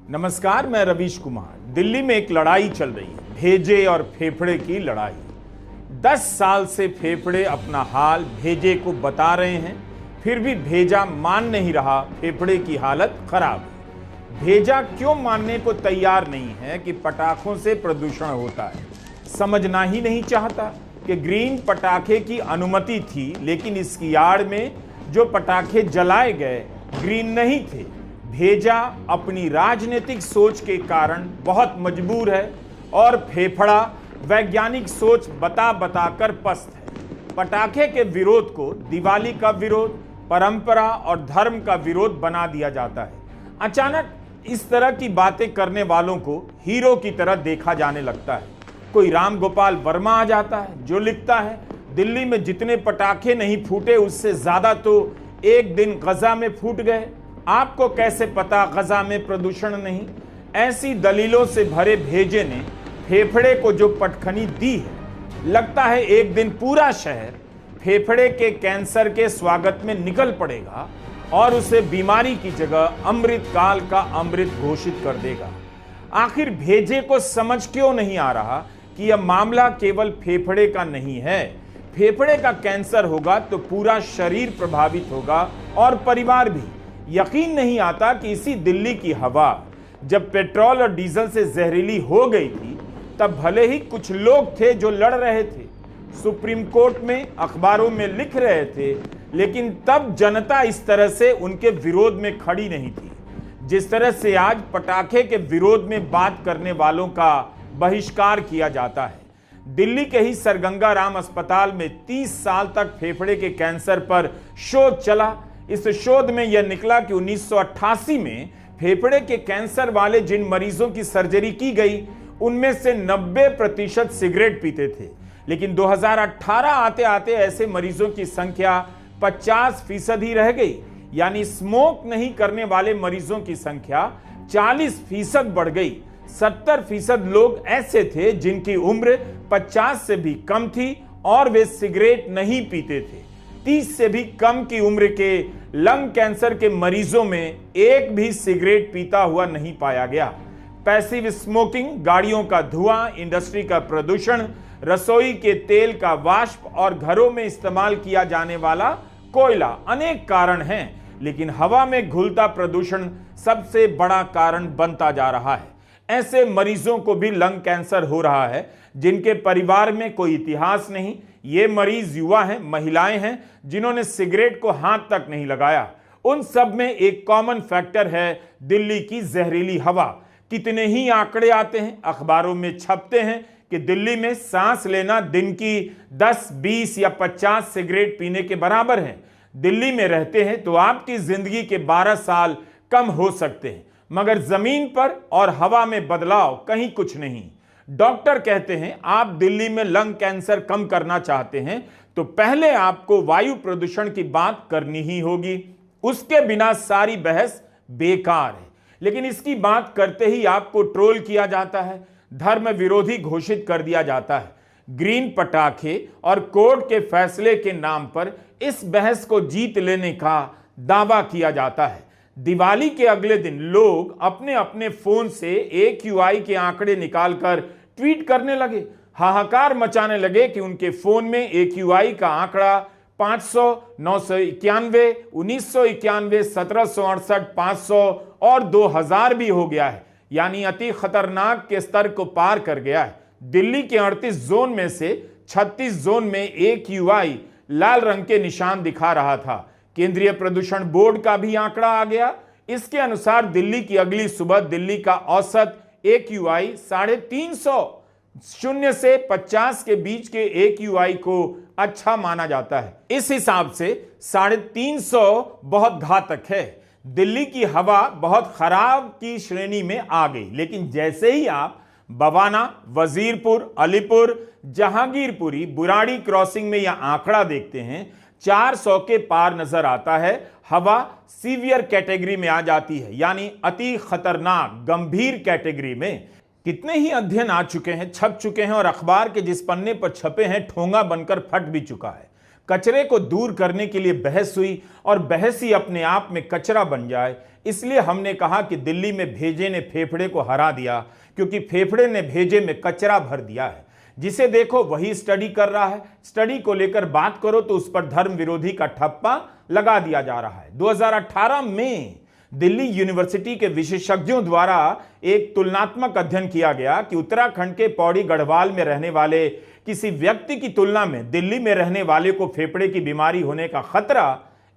नमस्कार, मैं रवीश कुमार। दिल्ली में एक लड़ाई चल रही है, भेजे और फेफड़े की लड़ाई। 10 साल से फेफड़े अपना हाल भेजे को बता रहे हैं, फिर भी भेजा मान नहीं रहा। फेफड़े की हालत खराब है। भेजा क्यों मानने को तैयार नहीं है कि पटाखों से प्रदूषण होता है। समझना ही नहीं चाहता कि ग्रीन पटाखे की अनुमति थी, लेकिन इसकी आड़ में जो पटाखे जलाए गए ग्रीन नहीं थे। भेजा अपनी राजनीतिक सोच के कारण बहुत मजबूर है और फेफड़ा वैज्ञानिक सोच बता बता कर पस्त है। पटाखे के विरोध को दिवाली का विरोध, परंपरा और धर्म का विरोध बना दिया जाता है। अचानक इस तरह की बातें करने वालों को हीरो की तरह देखा जाने लगता है। कोई राम गोपाल वर्मा आ जाता है जो लिखता है, दिल्ली में जितने पटाखे नहीं फूटे उससे ज्यादा तो एक दिन गजा में फूट गए। आपको कैसे पता गजा में प्रदूषण नहीं। ऐसी दलीलों से भरे भेजे ने फेफड़े को जो पटखनी दी है, लगता है एक दिन पूरा शहर फेफड़े के कैंसर के स्वागत में निकल पड़ेगा और उसे बीमारी की जगह अमृत काल का अमृत घोषित कर देगा। आखिर भेजे को समझ क्यों नहीं आ रहा कि यह मामला केवल फेफड़े का नहीं है। फेफड़े का कैंसर होगा तो पूरा शरीर प्रभावित होगा और परिवार भी। यकीन नहीं आता कि इसी दिल्ली की हवा जब पेट्रोल और डीजल से जहरीली हो गई थी, तब भले ही कुछ लोग थे जो लड़ रहे थे, सुप्रीम कोर्ट में, अखबारों में लिख रहे थे, लेकिन तब जनता इस तरह से उनके विरोध में खड़ी नहीं थी जिस तरह से आज पटाखे के विरोध में बात करने वालों का बहिष्कार किया जाता है। दिल्ली के ही सरगंगा राम अस्पताल में 30 साल तक फेफड़े के कैंसर पर शोध चला। इस शोध में यह निकला कि 1988 में फेफड़े के कैंसर वाले जिन मरीजों की सर्जरी की गई, उनमें से 90% सिगरेट पीते थे। लेकिन 2018 आते आते ऐसे मरीजों की संख्या 50% ही रह गई, यानी स्मोक नहीं करने वाले मरीजों की संख्या 40% बढ़ गई। 70% लोग ऐसे थे जिनकी उम्र 50 से भी कम थी और वे सिगरेट नहीं पीते थे। 30 से भी कम की उम्र के लंग कैंसर के मरीजों में एक भी सिगरेट पीता हुआ नहीं पाया गया। पैसिव स्मोकिंग, गाड़ियों का धुआं, इंडस्ट्री का प्रदूषण, रसोई के तेल का वाष्प और घरों में इस्तेमाल किया जाने वाला कोयला, अनेक कारण हैं, लेकिन हवा में घुलता प्रदूषण सबसे बड़ा कारण बनता जा रहा है। ऐसे मरीजों को भी लंग कैंसर हो रहा है जिनके परिवार में कोई इतिहास नहीं। ये मरीज युवा हैं, महिलाएं हैं जिन्होंने सिगरेट को हाथ तक नहीं लगाया। उन सब में एक कॉमन फैक्टर है दिल्ली की जहरीली हवा। कितने ही आंकड़े आते हैं, अखबारों में छपते हैं कि दिल्ली में सांस लेना दिन की 10, 20 या 50 सिगरेट पीने के बराबर है। दिल्ली में रहते हैं तो आपकी जिंदगी के 12 साल कम हो सकते हैं, मगर जमीन पर और हवा में बदलाव कहीं कुछ नहीं। डॉक्टर कहते हैं आप दिल्ली में लंग कैंसर कम करना चाहते हैं तो पहले आपको वायु प्रदूषण की बात करनी ही होगी। उसके बिना सारी बहस बेकार है। लेकिन इसकी बात करते ही आपको ट्रोल किया जाता है, धर्म विरोधी घोषित कर दिया जाता है। ग्रीन पटाखे और कोर्ट के फैसले के नाम पर इस बहस को जीत लेने का दावा किया जाता है। दिवाली के अगले दिन लोग अपने अपने फोन से AQI के आंकड़े निकालकर ट्वीट करने लगे, हाहाकार मचाने लगे कि उनके फोन में AQI का आंकड़ा 500, 991, 1991, 1768, 500 और 2000 भी हो गया है, यानी अति खतरनाक के स्तर को पार कर गया है। दिल्ली के 38 जोन में से 36 जोन में AQI लाल रंग के निशान दिखा रहा था। केंद्रीय प्रदूषण बोर्ड का भी आंकड़ा आ गया। इसके अनुसार दिल्ली की अगली सुबह दिल्ली का औसत AQI 350। 0 से 50 के बीच के AQI को अच्छा माना जाता है। इस हिसाब से 350 बहुत घातक है। दिल्ली की हवा बहुत खराब की श्रेणी में आ गई। लेकिन जैसे ही आप बवाना, वजीरपुर, अलीपुर, जहांगीरपुरी, बुराड़ी क्रॉसिंग में यह आंकड़ा देखते हैं, 400 के पार नजर आता है, हवा सीवियर कैटेगरी में आ जाती है, यानी अति खतरनाक, गंभीर कैटेगरी में। कितने ही अध्ययन आ चुके हैं, छप चुके हैं और अखबार के जिस पन्ने पर छपे हैं ठोंगा बनकर फट भी चुका है। कचरे को दूर करने के लिए बहस हुई और बहस ही अपने आप में कचरा बन जाए, इसलिए हमने कहा कि दिल्ली में भेजे ने फेफड़े को हरा दिया, क्योंकि फेफड़े ने भेजे में कचरा भर दिया है। जिसे देखो वही स्टडी कर रहा है, स्टडी को लेकर बात करो तो उस पर धर्म विरोधी का ठप्पा लगा दिया जा रहा है। 2018 में दिल्ली यूनिवर्सिटी के विशेषज्ञों द्वारा एक तुलनात्मक अध्ययन किया गया कि उत्तराखंड के पौड़ी गढ़वाल में रहने वाले किसी व्यक्ति की तुलना में दिल्ली में रहने वाले को फेफड़े की बीमारी होने का खतरा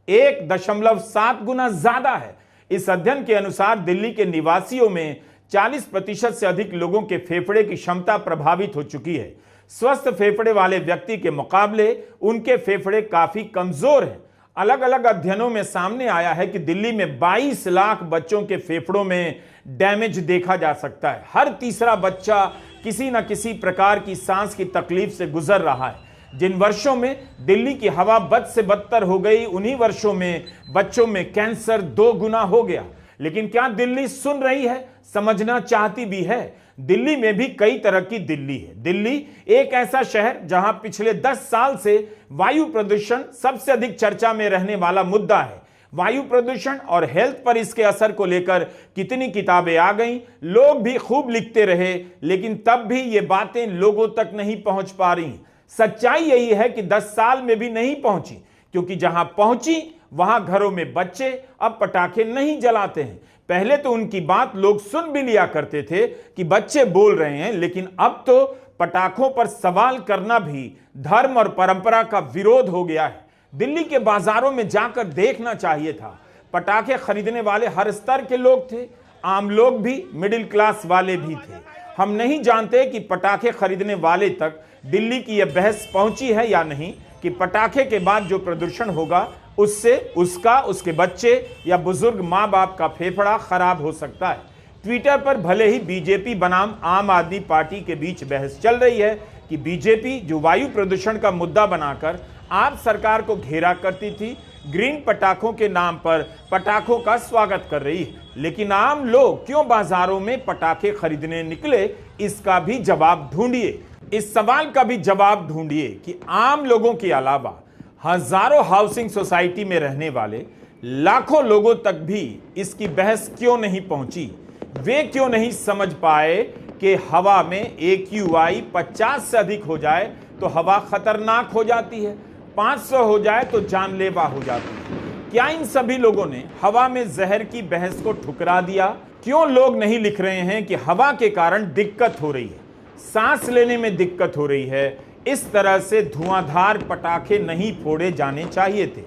1.7 गुना ज्यादा है। इस अध्ययन के अनुसार दिल्ली के निवासियों में 40% से अधिक लोगों के फेफड़े की क्षमता प्रभावित हो चुकी है। स्वस्थ फेफड़े वाले व्यक्ति के मुकाबले उनके फेफड़े काफी कमजोर हैं। अलग अलग अध्ययनों में सामने आया है कि दिल्ली में 22 लाख बच्चों के फेफड़ों में डैमेज देखा जा सकता है। हर तीसरा बच्चा किसी न किसी प्रकार की सांस की तकलीफ से गुजर रहा है। जिन वर्षों में दिल्ली की हवा बद से बदतर हो गई, उन्हीं वर्षों में बच्चों में कैंसर 2 गुना हो गया। लेकिन क्या दिल्ली सुन रही है? समझना चाहती भी है। दिल्ली में भी कई तरह की दिल्ली है। दिल्ली एक ऐसा शहर जहां पिछले 10 साल से वायु प्रदूषण सबसे अधिक चर्चा में रहने वाला मुद्दा है। वायु प्रदूषण और हेल्थ पर इसके असर को लेकर कितनी किताबें आ गईं, लोग भी खूब लिखते रहे, लेकिन तब भी ये बातें लोगों तक नहीं पहुंच पा रही। सच्चाई यही है कि 10 साल में भी नहीं पहुंची, क्योंकि जहां पहुंची वहां घरों में बच्चे अब पटाखे नहीं जलाते हैं। पहले तो उनकी बात लोग सुन भी लिया करते थे कि बच्चे बोल रहे हैं, लेकिन अब तो पटाखों पर सवाल करना भी धर्म और परंपरा का विरोध हो गया है। दिल्ली के बाजारों में जाकर देखना चाहिए था। पटाखे खरीदने वाले हर स्तर के लोग थे, आम लोग भी, मिडिल क्लास वाले भी थे। हम नहीं जानते कि पटाखे खरीदने वाले तक दिल्ली की यह बहस पहुंची है या नहीं कि पटाखे के बाद जो प्रदूषण होगा उससे उसका, उसके बच्चे या बुजुर्ग माँ बाप का फेफड़ा खराब हो सकता है। ट्विटर पर भले ही बीजेपी बनाम आम आदमी पार्टी के बीच बहस चल रही है कि बीजेपी जो वायु प्रदूषण का मुद्दा बनाकर आप सरकार को घेरा करती थी, ग्रीन पटाखों के नाम पर पटाखों का स्वागत कर रही है, लेकिन आम लोग क्यों बाजारों में पटाखे खरीदने निकले, इसका भी जवाब ढूंढिए। इस सवाल का भी जवाब ढूंढिए कि आम लोगों के अलावा हजारों हाउसिंग सोसाइटी में रहने वाले लाखों लोगों तक भी इसकी बहस क्यों नहीं पहुंची। वे क्यों नहीं समझ पाए कि हवा में AQI 50 से अधिक हो जाए तो हवा खतरनाक हो जाती है, 500 हो जाए तो जानलेवा हो जाती है। क्या इन सभी लोगों ने हवा में जहर की बहस को ठुकरा दिया? क्यों लोग नहीं लिख रहे हैं कि हवा के कारण दिक्कत हो रही है, सांस लेने में दिक्कत हो रही है, इस तरह से धुआंधार पटाखे नहीं फोड़े जाने चाहिए थे।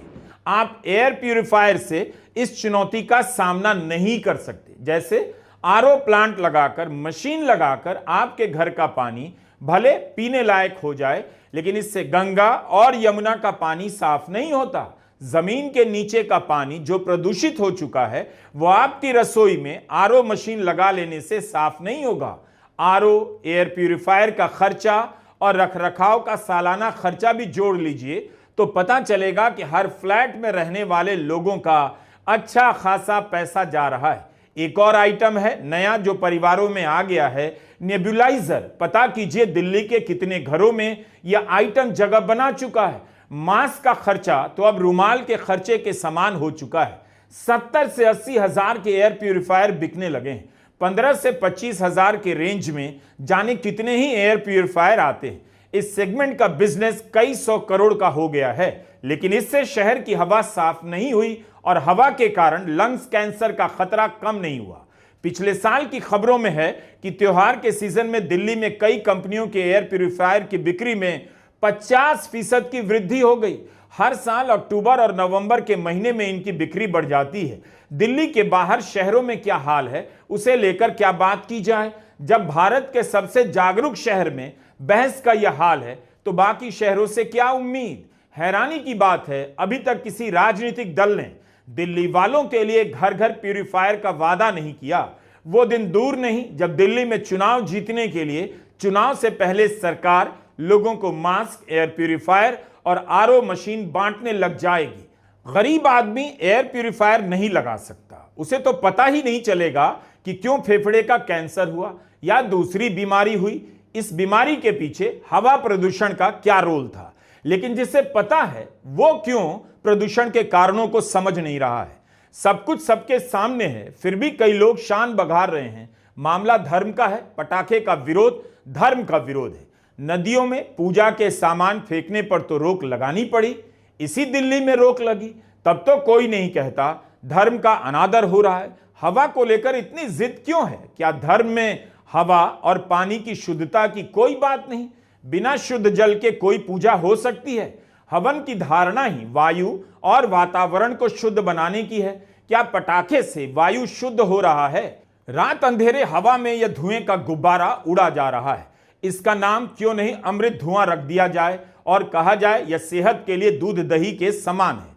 आप एयर प्यूरिफायर से इस चुनौती का सामना नहीं कर सकते। जैसे RO प्लांट लगाकर, मशीन लगाकर आपके घर का पानी भले पीने लायक हो जाए, लेकिन इससे गंगा और यमुना का पानी साफ नहीं होता। जमीन के नीचे का पानी जो प्रदूषित हो चुका है वो आपकी रसोई में RO मशीन लगा लेने से साफ नहीं होगा। RO, एयर प्यूरिफायर का खर्चा और रखरखाव का सालाना खर्चा भी जोड़ लीजिए तो पता चलेगा कि हर फ्लैट में रहने वाले लोगों का अच्छा खासा पैसा जा रहा है। एक और आइटम है नया जो परिवारों में आ गया है, नेबुलाइजर। पता कीजिए दिल्ली के कितने घरों में यह आइटम जगह बना चुका है। मास्क का खर्चा तो अब रुमाल के खर्चे के समान हो चुका है। 70 से 80 हजार के एयर प्यूरिफायर बिकने लगे हैं। 15 से 25 हजार के रेंज में जाने कितने ही एयर प्यूरिफायर आते हैं। इस सेगमेंट का बिजनेस कई 100 करोड़ का हो गया है, लेकिन इससे शहर की हवा साफ नहीं हुई और हवा के कारण लंग्स कैंसर का खतरा कम नहीं हुआ। पिछले साल की खबरों में है कि त्योहार के सीजन में दिल्ली में कई कंपनियों के एयर प्यूरिफायर की बिक्री में 50% की वृद्धि हो गई। हर साल अक्टूबर और नवंबर के महीने में इनकी बिक्री बढ़ जाती है। दिल्ली के बाहर शहरों में क्या हाल है उसे लेकर क्या बात की जाए। जब भारत के सबसे जागरूक शहर में बहस का यह हाल है तो बाकी शहरों से क्या उम्मीद। हैरानी की बात है अभी तक किसी राजनीतिक दल ने दिल्ली वालों के लिए घर घर प्यूरिफायर का वादा नहीं किया। वो दिन दूर नहीं जब दिल्ली में चुनाव जीतने के लिए चुनाव से पहले सरकार लोगों को मास्क, एयर प्यूरिफायर और RO मशीन बांटने लग जाएगी। गरीब आदमी एयर प्यूरिफायर नहीं लगा सकता, उसे तो पता ही नहीं चलेगा कि क्यों फेफड़े का कैंसर हुआ या दूसरी बीमारी हुई। इस बीमारी के पीछे हवा प्रदूषण का क्या रोल था। लेकिन जिसे पता है वो क्यों प्रदूषण के कारणों को समझ नहीं रहा है। सब कुछ सबके सामने है, फिर भी कई लोग शान बघार रहे हैं। मामला धर्म का है, पटाखे का विरोध धर्म का विरोध है। नदियों में पूजा के सामान फेंकने पर तो रोक लगानी पड़ी, इसी दिल्ली में रोक लगी, तब तो कोई नहीं कहता धर्म का अनादर हो रहा है। हवा को लेकर इतनी जिद क्यों है? क्या धर्म में हवा और पानी की शुद्धता की कोई बात नहीं? बिना शुद्ध जल के कोई पूजा हो सकती है? हवन की धारणा ही वायु और वातावरण को शुद्ध बनाने की है। क्या पटाखे से वायु शुद्ध हो रहा है? रात अंधेरे हवा में यह धुएं का गुब्बारा उड़ा जा रहा है। इसका नाम क्यों नहीं अमृत धुआं रख दिया जाए और कहा जाए यह सेहत के लिए दूध दही के समान है।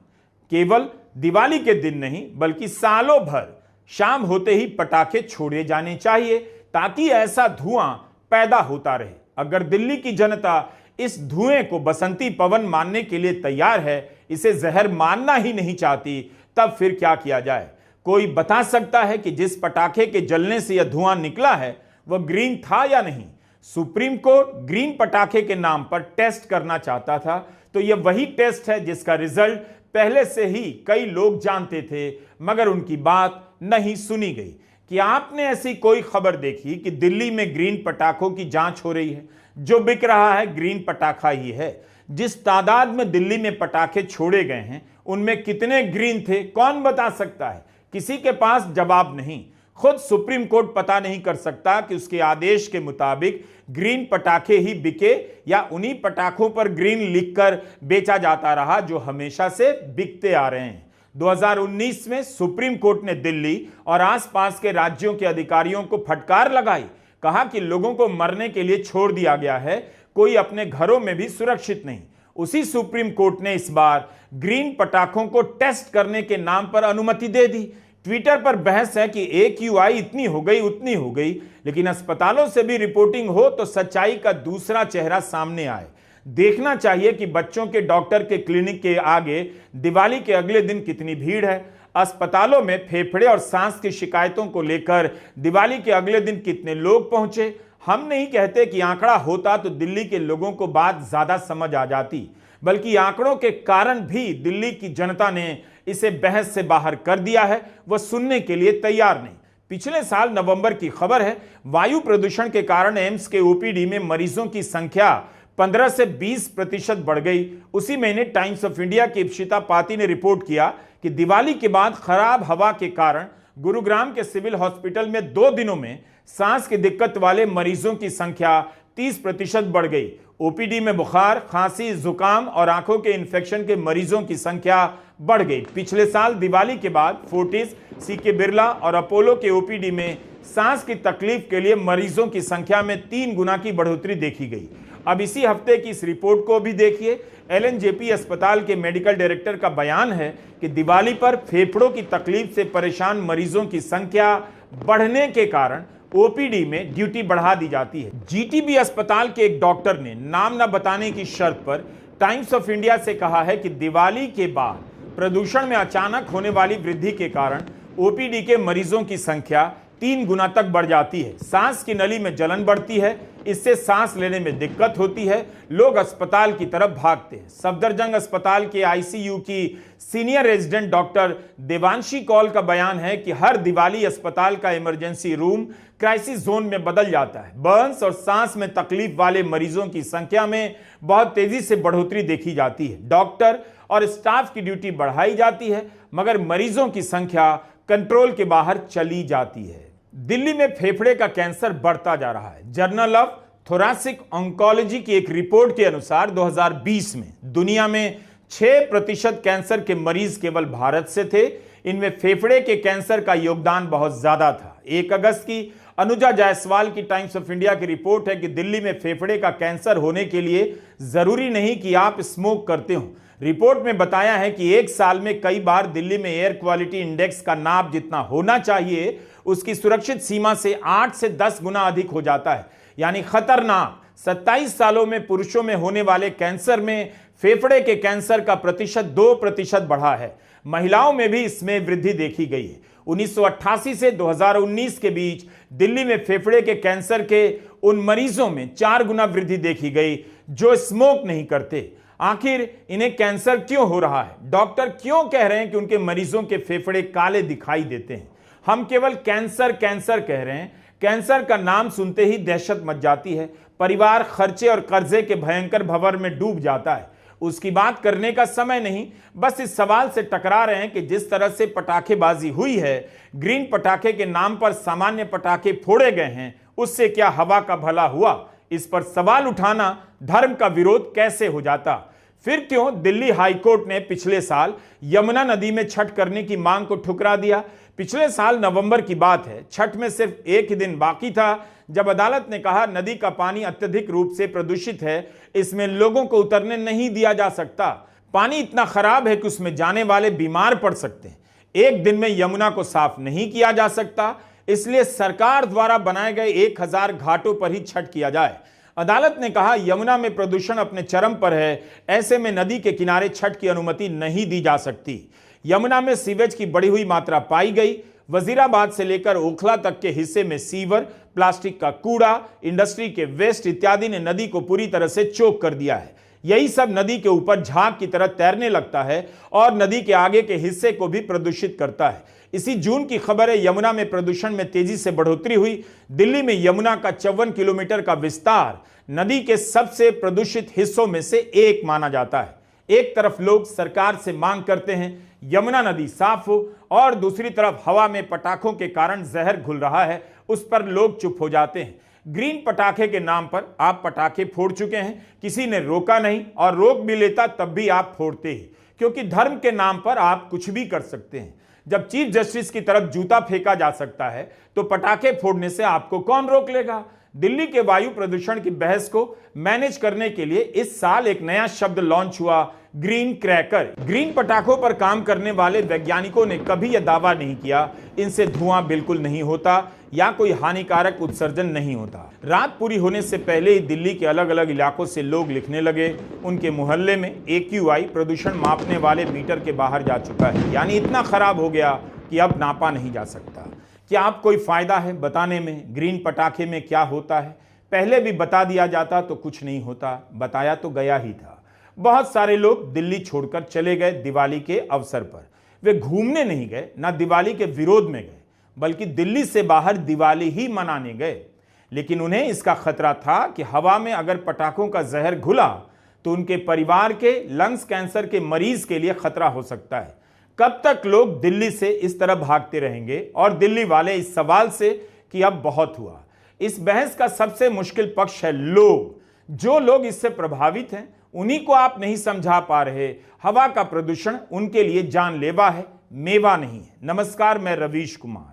केवल दिवाली के दिन नहीं बल्कि सालों भर शाम होते ही पटाखे छोड़े जाने चाहिए ताकि ऐसा धुआं पैदा होता रहे। अगर दिल्ली की जनता इस धुएं को बसंती पवन मानने के लिए तैयार है, इसे जहर मानना ही नहीं चाहती, तब फिर क्या किया जाए? कोई बता सकता है कि जिस पटाखे के जलने से यह धुआं निकला है वह ग्रीन था या नहीं? सुप्रीम कोर्ट ग्रीन पटाखे के नाम पर टेस्ट करना चाहता था, तो यह वही टेस्ट है जिसका रिजल्ट पहले से ही कई लोग जानते थे, मगर उनकी बात नहीं सुनी गई। कि आपने ऐसी कोई खबर देखी कि दिल्ली में ग्रीन पटाखों की जांच हो रही है? जो बिक रहा है ग्रीन पटाखा ही है। जिस तादाद में दिल्ली में पटाखे छोड़े गए हैं उनमें कितने ग्रीन थे कौन बता सकता है? किसी के पास जवाब नहीं। खुद सुप्रीम कोर्ट पता नहीं कर सकता कि उसके आदेश के मुताबिक ग्रीन पटाखे ही बिके या उन्हीं पटाखों पर ग्रीन लिखकर बेचा जाता रहा जो हमेशा से बिकते आ रहे हैं। 2019 में सुप्रीम कोर्ट ने दिल्ली और आसपास के राज्यों के अधिकारियों को फटकार लगाई। कहा कि लोगों को मरने के लिए छोड़ दिया गया है, कोई अपने घरों में भी सुरक्षित नहीं। उसी सुप्रीम कोर्ट ने इस बार ग्रीन पटाखों को टेस्ट करने के नाम पर अनुमति दे दी। ट्विटर पर बहस है कि AQI इतनी हो गई उतनी हो गई, लेकिन अस्पतालों से भी रिपोर्टिंग हो तो सच्चाई का दूसरा चेहरा सामने आए। देखना चाहिए कि बच्चों के डॉक्टर के क्लिनिक के आगे दिवाली के अगले दिन कितनी भीड़ है। अस्पतालों में फेफड़े और सांस की शिकायतों को लेकर दिवाली के अगले दिन कितने लोग पहुंचे। हम नहीं कहते कि आंकड़ा होता तो दिल्ली के लोगों को बात ज्यादा समझ आ जाती, बल्कि आंकड़ों के कारण भी दिल्ली की जनता ने इसे बहस से बाहर कर दिया है। वह सुनने के लिए तैयार नहीं। पिछले साल नवंबर की खबर है, वायु प्रदूषण के कारण एम्स के OPD में मरीजों की संख्या 15 से 20% बढ़ गई। उसी महीने टाइम्स ऑफ इंडिया की इप्सिता पाती ने रिपोर्ट किया कि दिवाली के बाद खराब हवा के कारण गुरुग्राम के सिविल हॉस्पिटल में 2 दिनों में सांस की दिक्कत वाले मरीजों की संख्या 30% बढ़ गई। OPD में बुखार, खांसी, जुकाम और आंखों के इन्फेक्शन के मरीजों की संख्या बढ़ गई। पिछले साल दिवाली के बाद फोर्टिस, CK बिरला और अपोलो के OPD में सांस की तकलीफ के लिए मरीजों की संख्या में 3 गुना की बढ़ोतरी देखी गई। अब इसी हफ्ते की इस रिपोर्ट को भी देखिए। LNJP अस्पताल के मेडिकल डायरेक्टर का बयान है कि दिवाली पर फेफड़ों की तकलीफ से परेशान मरीजों की संख्या बढ़ने के कारण OPD में ड्यूटी बढ़ा दी जाती है। GTB अस्पताल के एक डॉक्टर ने नाम न बताने की शर्त पर टाइम्स ऑफ इंडिया से कहा है कि दिवाली के बाद प्रदूषण में अचानक होने वाली वृद्धि के कारण OPD के मरीजों की संख्या 3 गुना तक बढ़ जाती है। सांस की नली में जलन बढ़ती है, इससे सांस लेने में दिक्कत होती है, लोग अस्पताल की तरफ भागते हैं। सफदरजंग अस्पताल के ICU की senior resident doctor Devanshi Kaul का बयान है कि हर दिवाली अस्पताल का इमरजेंसी रूम क्राइसिस जोन में बदल जाता है। बर्न्स और सांस में तकलीफ वाले मरीजों की संख्या में बहुत तेजी से बढ़ोतरी देखी जाती है। डॉक्टर और स्टाफ की ड्यूटी बढ़ाई जाती है, मगर मरीजों की संख्या कंट्रोल के बाहर चली जाती है। दिल्ली में फेफड़े का कैंसर बढ़ता जा रहा है। जर्नल ऑफ थोरेसिक ऑन्कोलॉजी की एक रिपोर्ट के अनुसार 2020 में दुनिया में 6% कैंसर के मरीज केवल भारत से थे। इनमें फेफड़े के कैंसर का योगदान बहुत ज्यादा था। 1 अगस्त की अनुजा जायसवाल की टाइम्स ऑफ इंडिया की रिपोर्ट है कि दिल्ली में फेफड़े का कैंसर होने के लिए जरूरी नहीं कि आप स्मोक करते हो। रिपोर्ट में बताया है कि 1 साल में कई बार दिल्ली में एयर क्वालिटी इंडेक्स का नाप जितना होना चाहिए उसकी सुरक्षित सीमा से 8 से 10 गुना अधिक हो जाता है, यानी खतरनाक। 27 सालों में पुरुषों में होने वाले कैंसर में फेफड़े के कैंसर का प्रतिशत 2% बढ़ा है। महिलाओं में भी इसमें वृद्धि देखी गई है। 1988 से 2019 के बीच दिल्ली में फेफड़े के कैंसर के उन मरीजों में 4 गुना वृद्धि देखी गई जो स्मोक नहीं करते। आखिर इन्हें कैंसर क्यों हो रहा है? डॉक्टर क्यों कह रहे हैं कि उनके मरीजों के फेफड़े काले दिखाई देते हैं? हम केवल कैंसर कैंसर कह रहे हैं। कैंसर का नाम सुनते ही दहशत मच जाती है। परिवार खर्चे और कर्जे के भयंकर भंवर में डूब जाता है। उसकी बात करने का समय नहीं, बस इस सवाल से टकरा रहे हैं कि जिस तरह से पटाखेबाजी हुई है, ग्रीन पटाखे के नाम पर सामान्य पटाखे फोड़े गए हैं, उससे क्या हवा का भला हुआ? इस पर सवाल उठाना धर्म का विरोध कैसे हो जाता? फिर क्यों दिल्ली हाईकोर्ट ने पिछले साल यमुना नदी में छठ करने की मांग को ठुकरा दिया? पिछले साल नवंबर की बात है। छठ में सिर्फ एक ही दिन बाकी था जब अदालत ने कहा नदी का पानी अत्यधिक रूप से प्रदूषित है, इसमें लोगों को उतरने नहीं दिया जा सकता। पानी इतना खराब है कि उसमें जाने वाले बीमार पड़ सकते हैं। एक दिन में यमुना को साफ नहीं किया जा सकता, इसलिए सरकार द्वारा बनाए गए 1000 घाटों पर ही छठ किया जाए। अदालत ने कहा यमुना में प्रदूषण अपने चरम पर है, ऐसे में नदी के किनारे छठ की अनुमति नहीं दी जा सकती। यमुना में सीवेज की बढ़ी हुई मात्रा पाई गई। वजीराबाद से लेकर ओखला तक के हिस्से में सीवर, प्लास्टिक का कूड़ा, इंडस्ट्री के वेस्ट इत्यादि ने नदी को पूरी तरह से चोक कर दिया है। यही सब नदी के ऊपर झाग की तरह तैरने लगता है और नदी के आगे के हिस्से को भी प्रदूषित करता है। इसी जून की खबर है, यमुना में प्रदूषण में तेजी से बढ़ोतरी हुई। दिल्ली में यमुना का 54 किलोमीटर का विस्तार नदी के सबसे प्रदूषित हिस्सों में से एक माना जाता है। एक तरफ लोग सरकार से मांग करते हैं यमुना नदी साफ हो, और दूसरी तरफ हवा में पटाखों के कारण जहर घुल रहा है, उस पर लोग चुप हो जाते हैं। ग्रीन पटाखे के नाम पर आप पटाखे फोड़ चुके हैं, किसी ने रोका नहीं, और रोक भी लेता तब भी आप फोड़ते ही, क्योंकि धर्म के नाम पर आप कुछ भी कर सकते हैं। जब चीफ जस्टिस की तरफ जूता फेंका जा सकता है तो पटाखे फोड़ने से आपको कौन रोक लेगा? दिल्ली के वायु प्रदूषण की बहस को मैनेज करने के लिए इस साल एक नया शब्द लॉन्च हुआ, ग्रीन क्रैकर। ग्रीन पटाखों पर काम करने वाले वैज्ञानिकों ने कभी यह दावा नहीं किया इनसे धुआं बिल्कुल नहीं होता या कोई हानिकारक उत्सर्जन नहीं होता। रात पूरी होने से पहले ही दिल्ली के अलग अलग इलाकों से लोग लिखने लगे उनके मोहल्ले में AQI प्रदूषण मापने वाले मीटर के बाहर जा चुका है, यानी इतना खराब हो गया कि अब नापा नहीं जा सकता। क्या आप कोई फायदा है बताने में ग्रीन पटाखे में क्या होता है? पहले भी बता दिया जाता तो कुछ नहीं होता, बताया तो गया ही था। बहुत सारे लोग दिल्ली छोड़कर चले गए दिवाली के अवसर पर। वे घूमने नहीं गए, ना दिवाली के विरोध में गए, बल्कि दिल्ली से बाहर दिवाली ही मनाने गए। लेकिन उन्हें इसका खतरा था कि हवा में अगर पटाखों का जहर घुला तो उनके परिवार के लंग्स कैंसर के मरीज के लिए खतरा हो सकता है। कब तक लोग दिल्ली से इस तरह भागते रहेंगे और दिल्ली वाले इस सवाल से कि अब बहुत हुआ। इस बहस का सबसे मुश्किल पक्ष है लोग। जो लोग इससे प्रभावित हैं उन्हीं को आप नहीं समझा पा रहे। हवा का प्रदूषण उनके लिए जानलेवा है, मेवा नहीं है। नमस्कार, मैं रवीश कुमार।